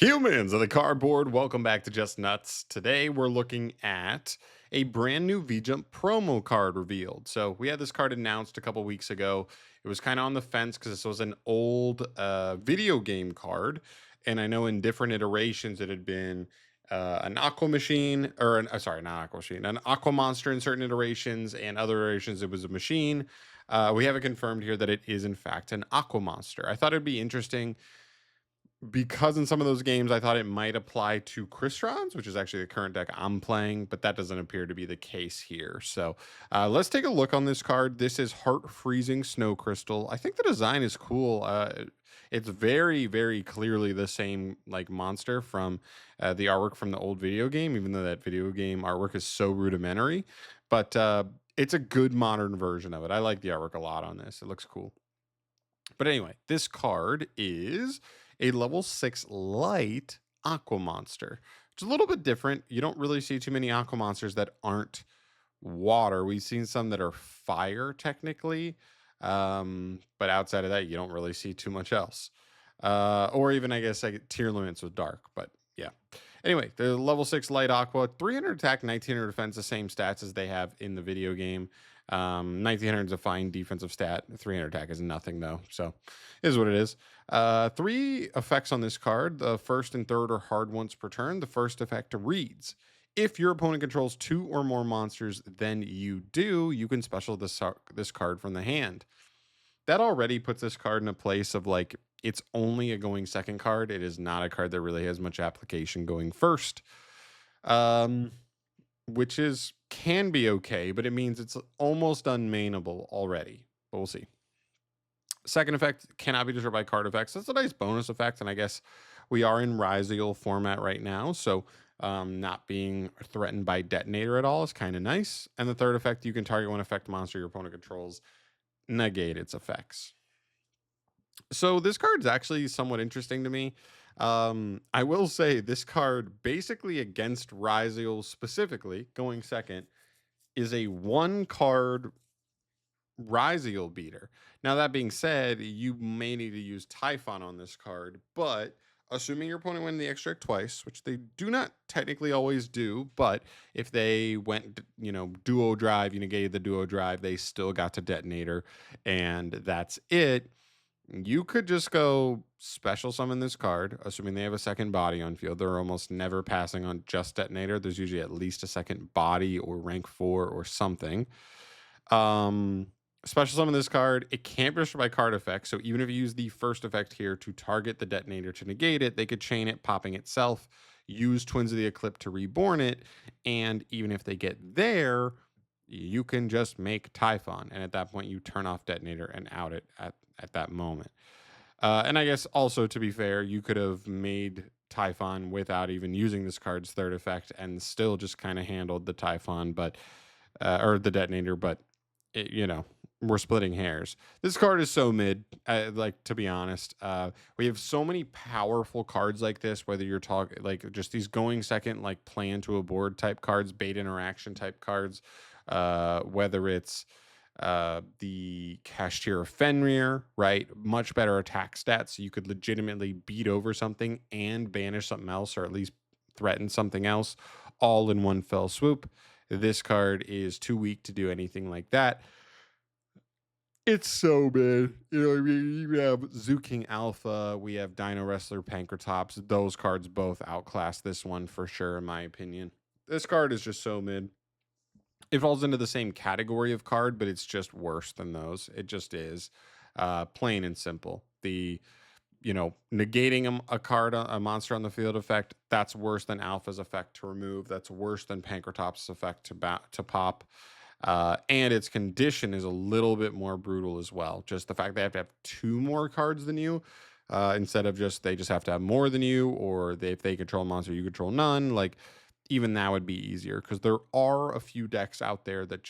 Humans of the cardboard, welcome back to Just Nuts. Today we're looking at a brand new V-Jump promo card revealed. So we had this card announced a couple weeks ago. It was kind of on the fence because this was an old video game card, and I know in different iterations it had been an Aqua Machine, or sorry, not Aqua Machine, an Aqua Monster in certain iterations, and other iterations it was a machine. We have it confirmed here that it is in fact an Aqua Monster. I thought it'd be interesting because in some of those games I thought it might apply to Crystons, which is actually the current deck I'm playing, but that doesn't appear to be the case here. So let's take a look on this card. This is Heart Freezing Snow Crystal. I think the design is cool. It's very, very clearly the same like monster from the artwork from the old video game, even though that video game artwork is so rudimentary. But it's a good modern version of it. I like the artwork a lot on this. It looks cool. But anyway, this card is a level 6 light Aqua Monster. It's a little bit different. You don't really see too many Aqua Monsters that aren't water. We've seen some that are fire technically. But outside of that, you don't really see too much else. Or even, I guess, like tier limits with dark. But yeah. Anyway, the level 6 light Aqua, 300 attack, 1900 defense, the same stats as they have in the video game. 1900 is a fine defensive stat. 300 attack is nothing though, so is what it is. Three effects on this card. The first and third are hard once per turn. The first effect reads: if your opponent controls two or more monsters than you do, you can special this card from the hand. That already puts this card in a place of like it's only a going second card. It is not a card that really has much application going first. Um, which is can be okay, but it means it's almost unmainable already. But we'll see. Second effect cannot be destroyed by card effects. That's a nice bonus effect, and I guess we are in Ryziel format right now, so not being threatened by detonator at all is kind of nice. And the third effect, you can target one effect monster your opponent controls, negate its effects. So this card's actually somewhat interesting to me. I will say this card, basically against Ryziel specifically, going second, is a one card Ryziel beater. Now, that being said, you may need to use Typhon on this card, but assuming your opponent went the extract twice, which they do not technically always do, but if they went, duo drive, you negated the duo drive, they still got to detonator, and that's it. You could just go special summon this card, assuming they have a second body on field. They're almost never passing on just detonator. There's usually at least a second body or rank 4 or something. Um, Special summon this card. It can't be destroyed by card effects. So even if you use the first effect here to target the detonator to negate it, they could chain it, popping itself, use Twins of the Eclipse to reborn it. And even if they get there, you can just make Typhon. And at that point, you turn off detonator and out it at that moment. And I guess also, to be fair, you could have made Typhon without even using this card's third effect and still just kind of handled the Typhon, but or the detonator, but we're splitting hairs. This card is so mid. Like, to be honest, we have so many powerful cards like this. Whether you're talking like just these going second, like plan to a board type cards, bait interaction type cards, whether it's the Cashier of Fenrir, right? Much better attack stats. So you could legitimately beat over something and banish something else, or at least threaten something else, all in one fell swoop. This card is too weak to do anything like that. It's so bad. I mean, we have Zoo King Alpha, we have Dino Wrestler Pankratops. Those cards both outclass this one for sure, in my opinion. This card is just so mid. It falls into the same category of card, but it's just worse than those. It just is. Plain and simple. The negating a card, a monster on the field effect, that's worse than Alpha's effect to remove. That's worse than Pankratops' effect to pop. And its condition is a little bit more brutal as well. Just the fact they have to have two more cards than you, instead of they just have to have more than you, or if they control a monster, you control none. Like, even that would be easier because there are a few decks out there that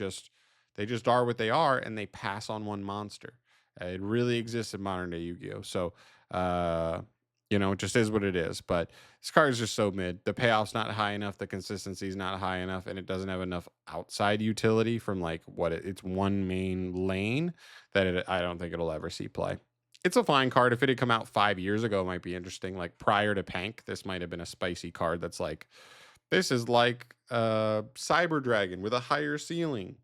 they just are what they are and they pass on one monster. It really exists in modern day Yu-Gi-Oh! So, it just is what it is. But this card is just so mid. The payoff's not high enough. The consistency is not high enough, and it doesn't have enough outside utility from like it's one main lane that I don't think it'll ever see play. It's a fine card. If it had come out 5 years ago, it might be interesting. Like prior to Pank, this might have been a spicy card that's like, this is like Cyber Dragon with a higher ceiling.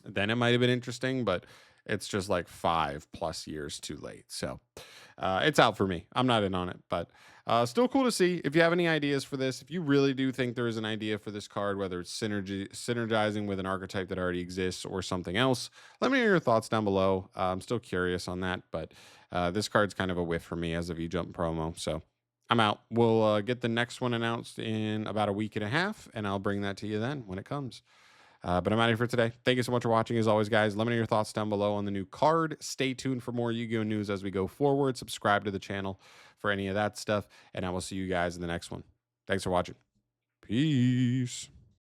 Then it might have been interesting, but it's just like 5+ years too late. So it's out for me. I'm not in on it, but still cool to see. If you have any ideas for this, if you really do think there is an idea for this card, whether it's synergizing with an archetype that already exists or something else, let me know your thoughts down below. I'm still curious on that, but this card's kind of a whiff for me as a V Jump promo. So I'm out. We'll get the next one announced in about a week and a half, and I'll bring that to you then when it comes. But I'm out of here for today. Thank you so much for watching. As always, guys, let me know your thoughts down below on the new card. Stay tuned for more Yu-Gi-Oh! News as we go forward. Subscribe to the channel for any of that stuff. And I will see you guys in the next one. Thanks for watching. Peace.